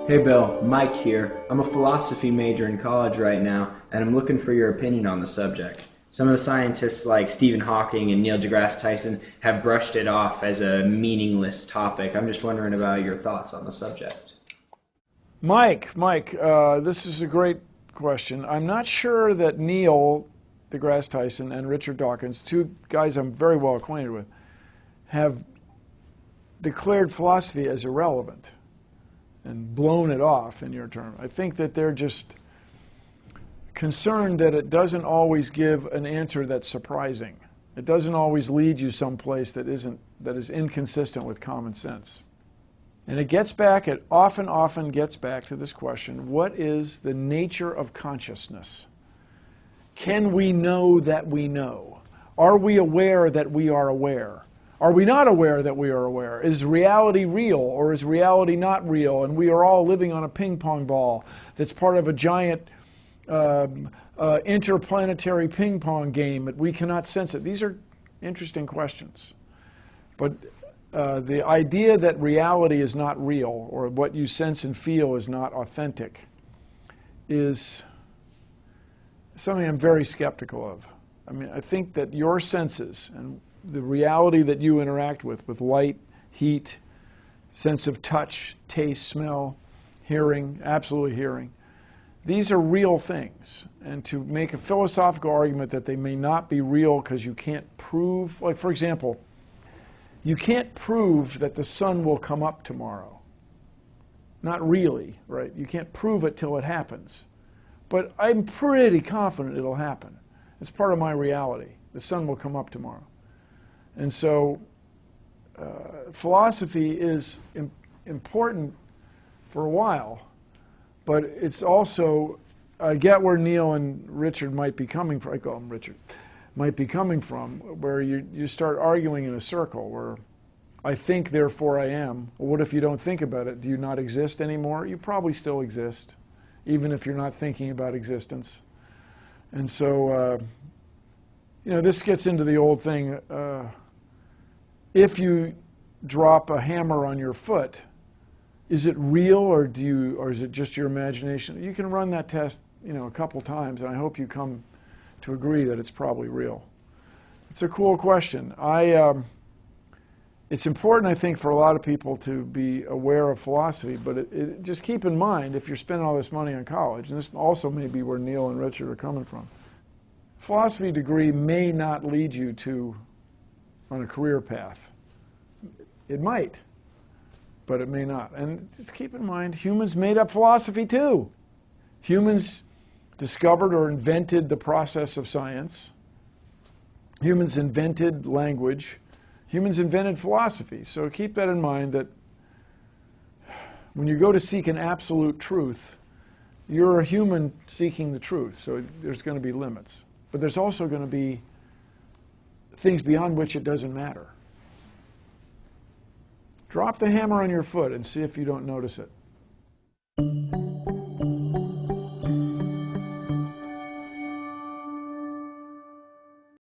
Hey Bill, Mike here. I'm a philosophy major in college right now, and I'm looking for your opinion on the subject. Some of the scientists like Stephen Hawking and Neil deGrasse Tyson have brushed it off as a meaningless topic. I'm just wondering about your thoughts on the subject. Mike, this is a great question. I'm not sure that Neil deGrasse Tyson and Richard Dawkins, two guys I'm very well acquainted with, have declared philosophy as irrelevant and blown it off, in your term. I think that they're just concerned that it doesn't always give an answer that's surprising. It doesn't always lead you someplace that is inconsistent with common sense. And it often gets back to this question: what is the nature of consciousness? Can we know that we know? Are we aware that we are aware? Are we not aware that we are aware? Is reality real or is reality not real? And we are all living on a ping pong ball that's part of a giant interplanetary ping pong game that we cannot sense it. These are interesting questions. But the idea that reality is not real or what you sense and feel is not authentic is something I'm very skeptical of. I mean, I think that your senses and the reality that you interact with light, heat, sense of touch, taste, smell, hearing, absolutely hearing, these are real things. And to make a philosophical argument that they may not be real because you can't prove, like for example, you can't prove that the sun will come up tomorrow. Not really, right? You can't prove it till it happens. But I'm pretty confident it'll happen. It's part of my reality. The sun will come up tomorrow. And so philosophy is important for a while, but it's also, I get where Neil and Richard might be coming from, I call him Richard, might be coming from, where you start arguing in a circle, where I think, therefore I am. Well, what if you don't think about it? Do you not exist anymore? You probably still exist, even if you're not thinking about existence. And so, this gets into the old thing. If you drop a hammer on your foot, is it real or is it just your imagination? You can run that test, a couple times, and I hope you come to agree that it's probably real. It's a cool question. It's important, I think, for a lot of people to be aware of philosophy, but just keep in mind, if you're spending all this money on college, and this also may be where Neil and Richard are coming from, philosophy degree may not lead you on a career path. It might, but it may not. And just keep in mind, humans made up philosophy too. Humans discovered or invented the process of science. Humans invented language. Humans invented philosophy. So keep that in mind, that when you go to seek an absolute truth, you're a human seeking the truth, so there's going to be limits. But there's also going to be things beyond which it doesn't matter. Drop the hammer on your foot and see if you don't notice it.